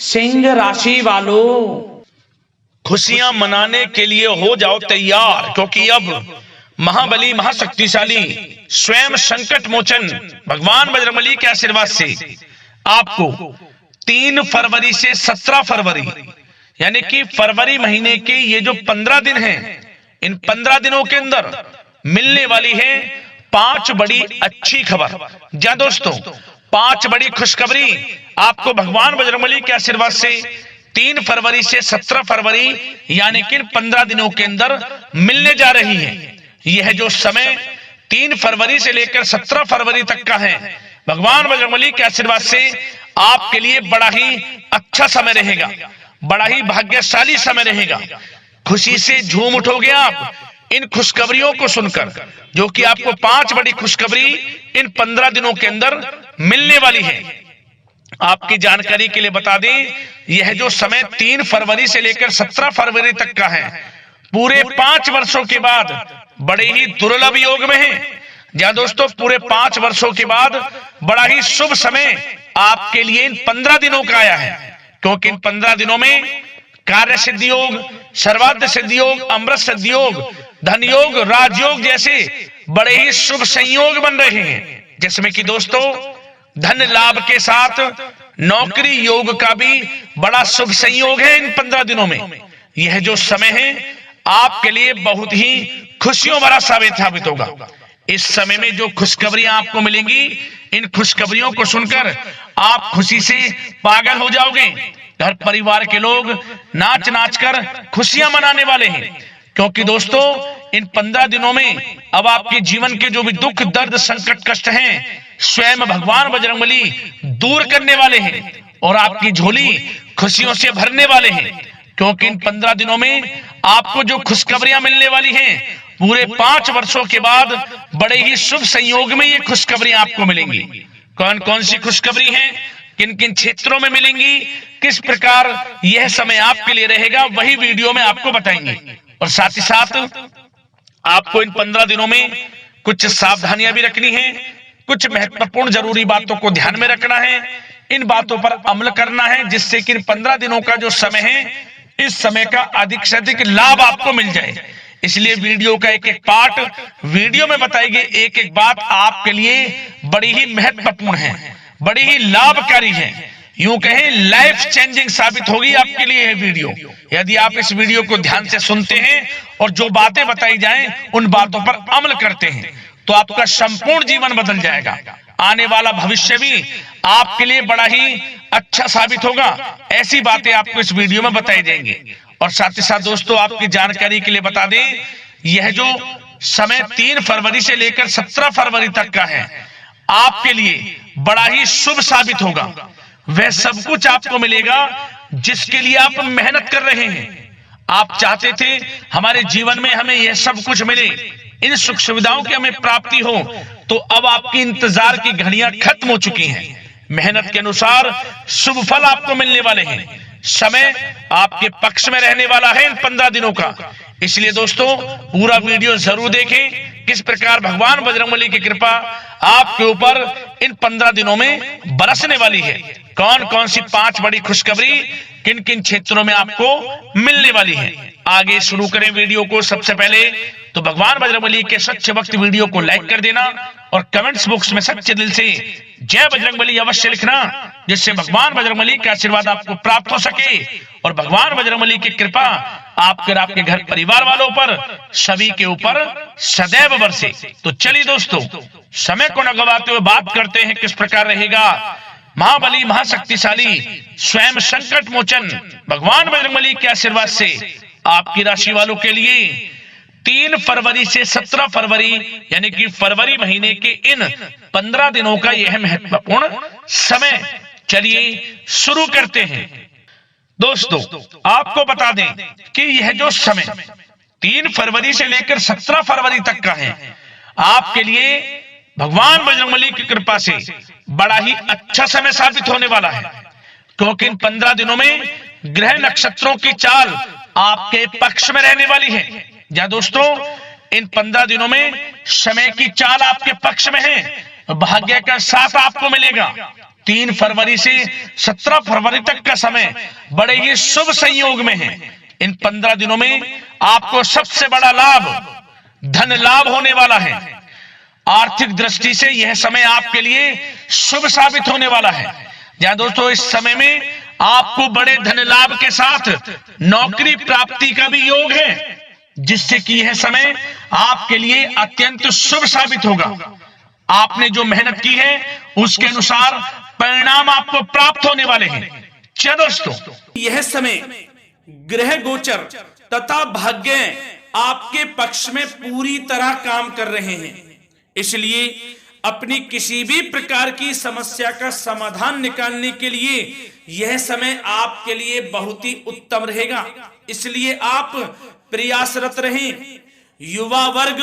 सिंह राशि वालों, खुशियां मनाने के लिए हो जाओ तैयार, क्योंकि अब महाबली महाशक्तिशाली स्वयं संकट मोचन भगवान बजरंगबली के आशीर्वाद से आपको 3 फरवरी से 17 फरवरी यानी कि फरवरी महीने के ये जो 15 दिन हैं, इन 15 दिनों के अंदर मिलने वाली है 5 बड़ी अच्छी खबर। क्या दोस्तों, 5 बड़ी खुशखबरी आपको भगवान बजरंगबली के आशीर्वाद से 3 फरवरी से 17 फरवरी यानी कि 15 दिनों के अंदर मिलने जा रही है। यह जो समय 3 फरवरी से लेकर 17 फरवरी तक का है, भगवान बजरंगबली के आशीर्वाद से आपके लिए बड़ा ही अच्छा समय रहेगा, बड़ा ही भाग्यशाली समय रहेगा। खुशी से झूम उठोगे आप इन खुशखबरियों को सुनकर, जो कि आपको 5 बड़ी खुशखबरी इन 15 दिनों के अंदर मिलने वाली है। आपकी जानकारी के लिए बता दें, यह जो समय 3 फरवरी से लेकर 17 फरवरी तक का है, पूरे 5 वर्षों के बाद बड़े ही दुर्लभ योग में है। जहां दोस्तों पूरे 5 वर्षों के बाद बड़ा ही शुभ समय आपके लिए इन 15 दिनों का आया है, क्योंकि इन 15 दिनों में कार्य सिद्धि योग, सर्वार्थ सिद्धि योग, अमृत सिद्धि योग, धन योग, राजयोग जैसे बड़े ही शुभ संयोग बन रहे हैं, जिसमें कि दोस्तों धन लाभ के साथ नौकरी योग का भी बड़ा शुभ संयोग है। इन 15 दिनों में यह जो समय है आपके लिए बहुत ही खुशियों भरा साबित होगा। इस समय में जो खुशखबरियां आपको मिलेंगी, इन खुशखबरियों को सुनकर आप खुशी से पागल हो जाओगे। घर परिवार के लोग नाच नाच कर खुशियां मनाने वाले हैं, क्योंकि दोस्तों इन 15 दिनों में अब आपके जीवन के जो भी दुख दर्द संकट कष्ट हैं, स्वयं भगवान बजरंगबली दूर करने वाले हैं और आपकी झोली खुशियों से भरने वाले हैं। क्योंकि इन 15 दिनों में आपको जो खुशखबरियां मिलने वाली हैं, पूरे 5 वर्षों के बाद बड़े ही शुभ संयोग में ये खुशखबरियां आपको मिलेंगी। कौन कौन सी खुशखबरी हैं, किन किन क्षेत्रों में मिलेंगी, किस प्रकार यह समय आपके लिए रहेगा, वही वीडियो में आपको बताएंगे। और साथ ही साथ आपको इन 15 दिनों में कुछ सावधानियां भी रखनी है, कुछ महत्वपूर्ण जरूरी बातों को ध्यान में रखना है, इन बातों पर अमल करना है, जिससे कि इन 15 दिनों का जो समय है, इस समय का अधिक से अधिक लाभ आपको मिल जाए। इसलिए वीडियो का एक एक पार्ट वीडियो में बताई गई एक एक बात आपके लिए बड़ी ही महत्वपूर्ण है, बड़ी ही लाभकारी है, यूं कहें लाइफ चेंजिंग साबित होगी आपके लिए यह वीडियो। यदि आप इस वीडियो को ध्यान से सुनते हैं और जो बातें बताई जाएं उन बातों पर अमल करते हैं, तो आपका संपूर्ण जीवन बदल जाएगा। आने वाला भविष्य भी आपके लिए बड़ा ही अच्छा साबित होगा। ऐसी बातें आपको इस वीडियो में बताई जाएंगी। और साथ ही साथ दोस्तों आपकी जानकारी के लिए बता दें, यह जो समय 3 फरवरी से लेकर 17 फरवरी तक का है, आपके लिए बड़ा ही शुभ साबित होगा। वह सब कुछ आपको मिलेगा जिसके लिए आप मेहनत कर रहे हैं। आप चाहते थे हमारे जीवन में हमें यह सब कुछ मिले, इन सुख सुविधाओं की हमें प्राप्ति हो, तो अब आपकी इंतजार की घड़ियां खत्म हो चुकी हैं। मेहनत के अनुसार शुभ फल आपको मिलने वाले हैं। समय आपके पक्ष में रहने वाला है इन 15 दिनों का। इसलिए दोस्तों पूरा वीडियो जरूर देखें, किस प्रकार भगवान बजरंगबली की कृपा आपके ऊपर इन 15 दिनों में बरसने वाली है। कौन कौन सी 5 बड़ी खुशखबरी किन किन क्षेत्रों में आपको मिलने वाली है। आगे शुरू करें वीडियो को। सबसे पहले तो भगवान बजरंगबली के सच्चे भक्त वीडियो को लाइक कर देना और कमेंट्स बॉक्स में सच्चे दिल से जय बजरंगबली अवश्य लिखना, जिससे भगवान बजरंगबली का आशीर्वाद आपको प्राप्त हो सके और भगवान बजरंगबली की कृपा आपके घर परिवार वालों पर सभी के ऊपर सदैव बरसे। तो चलिए दोस्तों समय को न गवाते हुए बात करते हैं किस प्रकार रहेगा महाबली महाशक्तिशाली स्वयं संकट मोचन भगवान बजरंगबली के आशीर्वाद से आपकी राशि वालों के लिए 3 फरवरी से 17 फरवरी यानी कि फरवरी महीने के इन 15 दिनों का यह महत्वपूर्ण समय। चलिए शुरू करते हैं। दोस्तों आपको बता दें कि यह जो समय 3 फरवरी से लेकर 17 फरवरी तक का है, आपके लिए भगवान बजरंगबली की कृपा से बड़ा ही अच्छा समय साबित होने वाला है। क्योंकि इन 15 दिनों में ग्रह नक्षत्रों की चाल आपके पक्ष में रहने वाली है। या दोस्तों इन 15 दिनों में समय की चाल आपके पक्ष में है, भाग्य का साथ आपको मिलेगा। 3 फरवरी से 17 फरवरी तक का समय बड़े ही शुभ संयोग में है। इन 15 दिनों में आपको सबसे बड़ा लाभ धन लाभ होने वाला है। आर्थिक दृष्टि से यह समय आपके लिए शुभ साबित होने वाला है। जहां दोस्तों इस समय में आपको बड़े धन लाभ के साथ नौकरी प्राप्ति का भी योग है, जिससे कि यह समय आपके लिए अत्यंत शुभ साबित होगा। आपने जो मेहनत की है उसके अनुसार परिणाम आपको प्राप्त होने वाले हैं। क्या दोस्तों, यह समय ग्रह गोचर तथा भाग्य आपके पक्ष में पूरी तरह काम कर रहे हैं, इसलिए अपनी किसी भी प्रकार की समस्या का समाधान निकालने के लिए यह समय आपके लिए बहुत ही उत्तम रहेगा। इसलिए आप प्रयासरत रहें। युवा वर्ग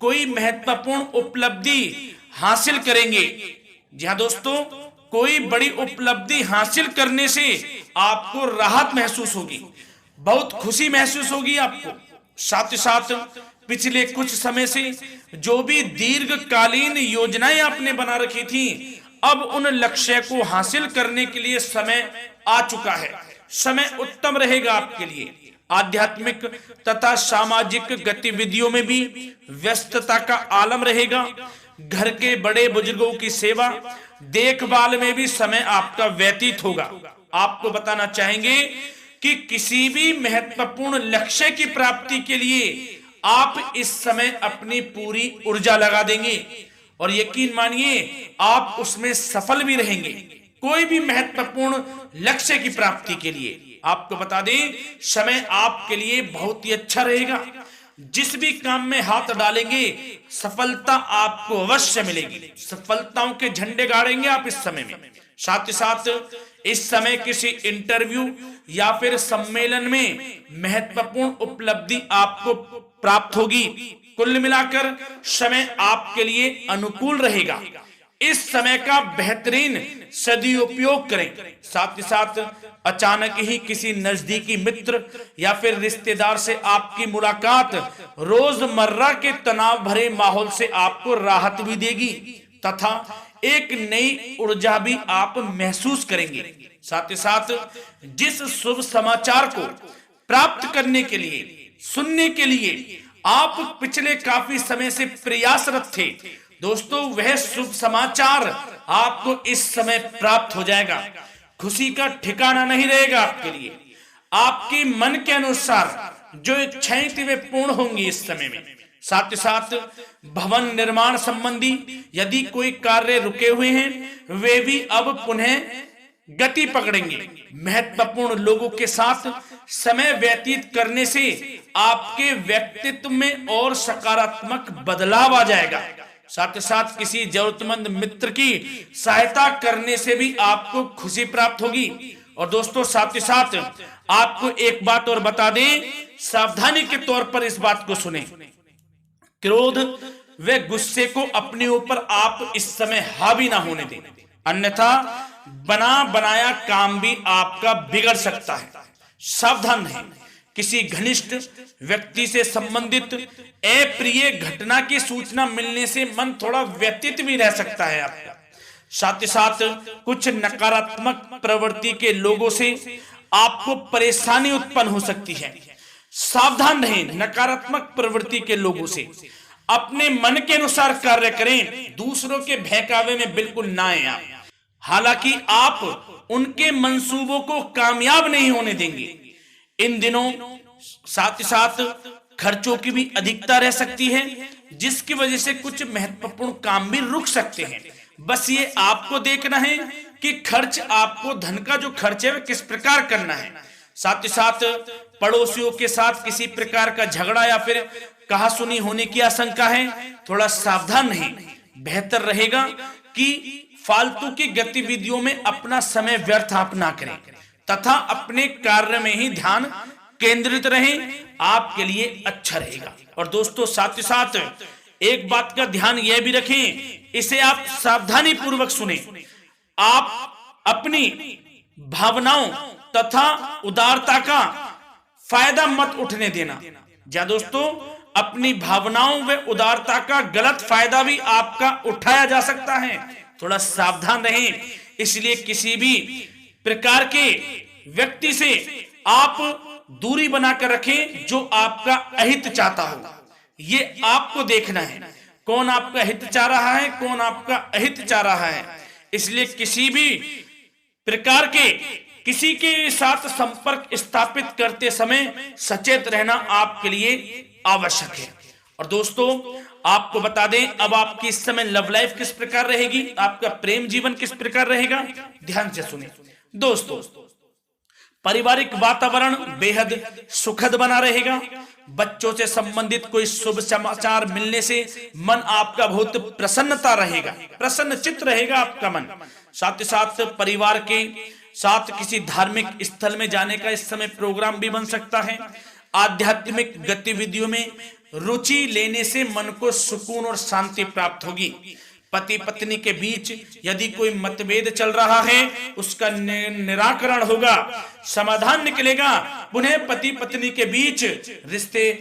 कोई महत्वपूर्ण उपलब्धि हासिल करेंगे। जहां दोस्तों कोई बड़ी उपलब्धि हासिल करने से आपको राहत महसूस होगी, बहुत खुशी महसूस होगी आपको। साथ ही साथ पिछले कुछ समय से जो भी दीर्घकालीन योजनाएं आपने बना रखी थी, अब उन लक्ष्य को हासिल करने के लिए समय आ चुका है। समय उत्तम रहेगा आपके लिए। आध्यात्मिक तथा सामाजिक गतिविधियों में भी व्यस्तता का आलम रहेगा। घर के बड़े बुजुर्गों की सेवा देखभाल में भी समय आपका व्यतीत होगा। आपको बताना चाहेंगे कि किसी भी महत्वपूर्ण लक्ष्य की प्राप्ति के लिए आप इस समय अपनी पूरी ऊर्जा लगा देंगे और यकीन मानिए आप उसमें सफल भी रहेंगे। कोई भी महत्वपूर्ण लक्ष्य की प्राप्ति के लिए आपको बता दें समय आपके लिए बहुत ही अच्छा रहेगा। जिस भी काम में हाथ डालेंगे सफलता आपको अवश्य मिलेगी। सफलताओं के झंडे गाड़ेंगे आप इस समय में। साथ ही साथ इस समय किसी इंटरव्यू या फिर सम्मेलन में महत्वपूर्ण उपलब्धि आपको प्राप्त होगी। कुल मिलाकर समय आपके लिए अनुकूल रहेगा। इस समय का बेहतरीन सदुपयोग करें। साथ ही साथ अचानक ही किसी नजदीकी मित्र या फिर रिश्तेदार से आपकी मुलाकात रोजमर्रा के तनाव भरे माहौल से आपको राहत भी देगी तथा एक नई ऊर्जा भी आप महसूस करेंगे। साथ ही साथ जिस शुभ समाचार को प्राप्त करने के लिए सुनने के लिए आप पिछले काफी समय से प्रयासरत थे दोस्तों, वह शुभ समाचार आपको इस समय प्राप्त हो जाएगा। खुशी का ठिकाना नहीं रहेगा आपके लिए। आपके मन के अनुसार जो इच्छाएं थी वे पूर्ण होंगी इस समय में। साथ ही साथ भवन निर्माण संबंधी यदि कोई कार्य रुके हुए हैं वे भी अब पुनः गति पकड़ेंगे। महत्वपूर्ण लोगों के साथ समय व्यतीत करने से आपके व्यक्तित्व में और सकारात्मक बदलाव आ जाएगा। साथ ही साथ किसी जरूरतमंद मित्र की सहायता करने से भी आपको खुशी प्राप्त होगी। और दोस्तों साथ ही साथ आपको एक बात और बता दें, सावधानी के तौर पर इस बात को सुने। क्रोध व गुस्से को अपने ऊपर आप इस समय हावी ना होने दें, अन्यथा बना बनाया काम भी आपका बिगड़ सकता है। सावधान रहें। किसी घनिष्ठ व्यक्ति से संबंधित अप्रिय घटना की सूचना मिलने से मन थोड़ा व्यतीत भी रह सकता है आपका। साथ ही साथ कुछ नकारात्मक प्रवृत्ति के लोगों से आपको परेशानी उत्पन्न हो सकती है। सावधान रहें नकारात्मक प्रवृत्ति के लोगों से। अपने मन के अनुसार कार्य करें, दूसरों के बहकावे में बिल्कुल ना आए आप। हालांकि आप उनके मंसूबों को कामयाब नहीं होने देंगे। इन दिनों साथ ही साथ खर्चों की भी अधिकता रह सकती है, जिसकी वजह से कुछ महत्वपूर्ण काम भी रुक सकते हैं। बस ये आपको देखना है कि खर्च आपको धन का जो खर्च है वह किस प्रकार करना है। साथ ही साथ पड़ोसियों के साथ किसी प्रकार का झगड़ा या फिर कहासुनी होने की आशंका है, थोड़ा सावधान रहें। बेहतर रहेगा कि फालतू की गतिविधियों में अपना समय व्यर्थ आप ना करें तथा अपने कार्य में ही ध्यान केंद्रित रहें, आपके लिए अच्छा रहेगा। और दोस्तों साथ ही साथ एक बात का ध्यान यह भी रखें, इसे आप सावधानी पूर्वक सुने। आप अपनी भावनाओं तथा उदारता का फायदा मत उठने देना। क्या दोस्तों, अपनी भावनाओं व उदारता का गलत फायदा भी आपका उठाया जा सकता है। थोड़ा सावधान रहें। इसलिए किसी भी प्रकार के व्यक्ति से आप दूरी बनाकर रखें जो आपका अहित चाहता हो। ये आपको देखना है, कौन आपका हित चाह रहा है, कौन आपका अहित चाह रहा है। इसलिए किसी भी प्रकार के किसी के साथ संपर्क स्थापित करते समय सचेत रहना आपके लिए आवश्यक है। और दोस्तों आपको बता दें, अब आपकी इस समय लव लाइफ किस प्रकार रहेगी, आपका प्रेम जीवन किस प्रकार रहेगा, ध्यान से सुने दोस्तों। पारिवारिक वातावरण बेहद सुखद बना रहेगा। बच्चों से संबंधित कोई शुभ समाचार मिलने से मन आपका बहुत प्रसन्नता रहेगा, प्रसन्न चित्त रहेगा आपका मन। साथ ही साथ परिवार के साथ किसी धार्मिक स्थल में जाने का इस समय प्रोग्राम भी बन सकता है। आध्यात्मिक गतिविधियों में रुचि लेने से मन को सुकून और शांति प्राप्त होगी। पति पत्नी के बीच यदि कोई मतभेद चल रहा है उसका निराकरण होगा, समाधान निकलेगा। पुनः पति पत्नी के बीच रिश्ते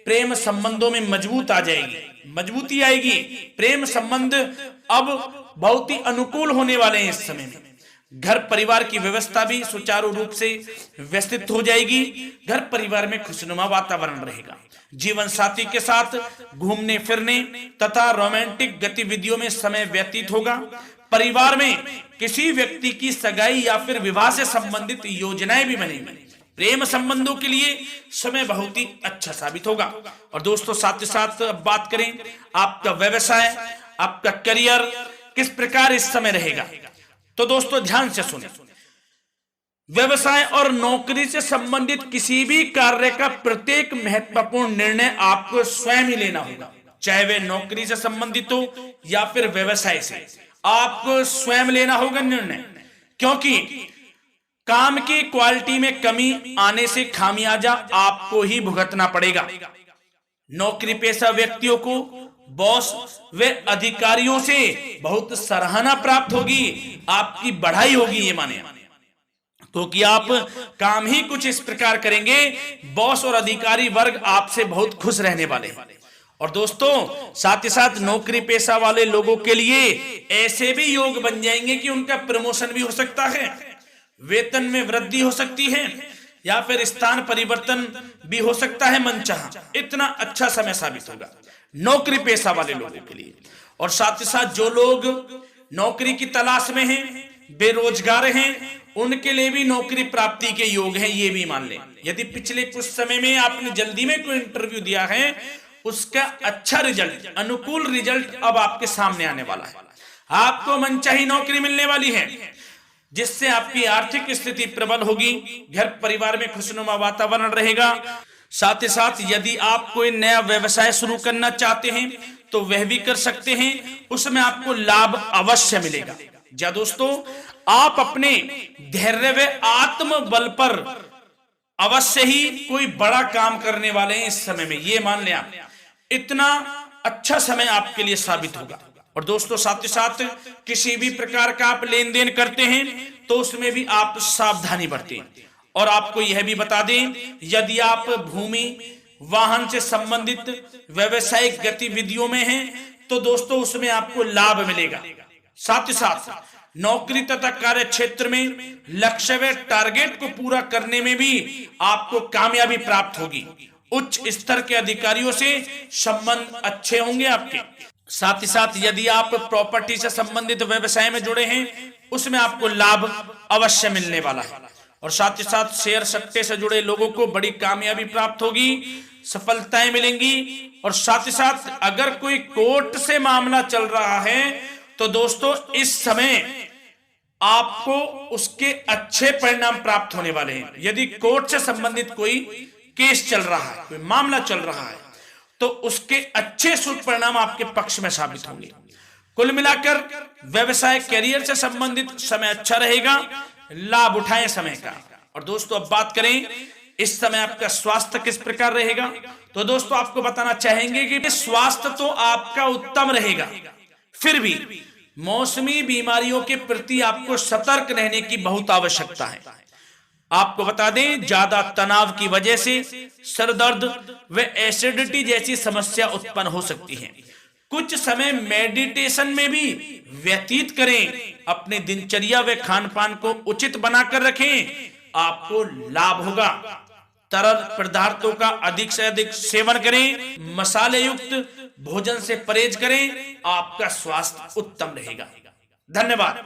प्रेम संबंधों में मजबूती आएगी। प्रेम संबंध अब बहुत ही अनुकूल होने वाले हैं इस समय में। घर परिवार की व्यवस्था भी सुचारू रूप से व्यवस्थित हो जाएगी। घर परिवार में खुशनुमा वातावरण रहेगा। जीवन साथी के साथ घूमने फिरने तथा रोमांटिक गतिविधियों में समय व्यतीत होगा। परिवार में किसी व्यक्ति की सगाई या फिर विवाह से संबंधित योजनाएं भी बनेंगी। प्रेम संबंधों के लिए समय बहुत ही अच्छा साबित होगा। और दोस्तों साथ ही साथ बात करें आपका व्यवसाय, आपका करियर किस प्रकार इस समय रहेगा, तो दोस्तों ध्यान से सुने। व्यवसाय और नौकरी से संबंधित किसी भी कार्य का प्रत्येक महत्वपूर्ण निर्णय आपको स्वयं ही लेना होगा, चाहे वे नौकरी से संबंधित हो या फिर व्यवसाय से। आपको स्वयं लेना होगा निर्णय, क्योंकि काम की क्वालिटी में कमी आने से खामियाजा आपको ही भुगतना पड़ेगा। नौकरी पेशा व्यक्तियों को बॉस व अधिकारियों से बहुत सराहना प्राप्त होगी, आपकी बढ़ाई होगी, ये माने तो कि आप काम ही कुछ इस प्रकार करेंगे, बॉस और अधिकारी वर्ग आपसे बहुत खुश रहने वाले हैं। और दोस्तों साथ ही साथ नौकरी पेशा वाले लोगों के लिए ऐसे भी योग बन जाएंगे कि उनका प्रमोशन भी हो सकता है, वेतन में वृद्धि हो सकती है, या फिर स्थान परिवर्तन भी हो सकता है मनचाहा। इतना अच्छा समय साबित होगा नौकरी पेशा वाले लोगों के लिए। और साथ ही साथ जो लोग नौकरी की तलाश में हैं, बेरोजगार हैं, उनके लिए भी नौकरी प्राप्ति के योग हैं, ये भी मान लें। यदि पिछले कुछ समय में आपने जल्दी में कोई इंटरव्यू दिया है, उसका अच्छा रिजल्ट, अनुकूल रिजल्ट अब आपके सामने आने वाला है। आपको मनचाही नौकरी मिलने वाली है, जिससे आपकी आर्थिक स्थिति प्रबल होगी। घर परिवार में खुशनुमा वातावरण रहेगा। साथ ही साथ यदि आप कोई नया व्यवसाय शुरू करना चाहते हैं तो वह भी कर सकते हैं, उसमें आपको लाभ अवश्य मिलेगा। जा दोस्तों आप अपने धैर्य व आत्मबल पर अवश्य ही कोई बड़ा काम करने वाले हैं इस समय में, ये मान लें आप। इतना अच्छा समय आपके लिए साबित होगा। और दोस्तों साथ ही साथ किसी भी प्रकार का आप लेन देन करते हैं तो उसमें भी आप सावधानी बरतें। और आपको यह भी बता दें, यदि आप भूमि वाहन से संबंधित व्यवसायिक गतिविधियों में हैं तो दोस्तों उसमें आपको लाभ मिलेगा। साथ ही साथ नौकरी तथा कार्य क्षेत्र में लक्ष्य व टारगेट को पूरा करने में भी आपको कामयाबी प्राप्त होगी। उच्च स्तर के अधिकारियों से संबंध अच्छे होंगे आपके। साथ ही साथ यदि आप प्रॉपर्टी से संबंधित व्यवसाय में जुड़े हैं उसमें आपको लाभ अवश्य मिलने वाला है। और साथ ही साथ शेयर सट्टे से जुड़े लोगों को बड़ी कामयाबी प्राप्त होगी, सफलताएं मिलेंगी। और साथ ही साथ अगर कोई कोर्ट से मामला चल रहा है तो दोस्तों इस समय आपको उसके अच्छे परिणाम प्राप्त होने वाले हैं। यदि कोर्ट से संबंधित कोई केस चल रहा है, कोई मामला चल रहा है, तो उसके अच्छे शुभ परिणाम आपके पक्ष में साबित होंगे। कुल मिलाकर व्यवसाय करियर से संबंधित समय अच्छा रहेगा, लाभ उठाएं समय का। और दोस्तों अब बात करें इस समय आपका स्वास्थ्य किस प्रकार रहेगा, तो दोस्तों आपको बताना चाहेंगे कि स्वास्थ्य तो आपका उत्तम रहेगा, फिर भी मौसमी बीमारियों के प्रति आपको सतर्क रहने की बहुत आवश्यकता है। आपको बता दें ज्यादा तनाव की वजह से सर दर्द व एसिडिटी जैसी समस्या उत्पन्न हो सकती है। कुछ समय मेडिटेशन में भी व्यतीत करें। अपने दिनचर्या व खान पान को उचित बनाकर रखें, आपको लाभ होगा। तरल पदार्थों का अधिक से अधिक सेवन करें, मसाले युक्त भोजन से परहेज करें, आपका स्वास्थ्य उत्तम रहेगा। धन्यवाद।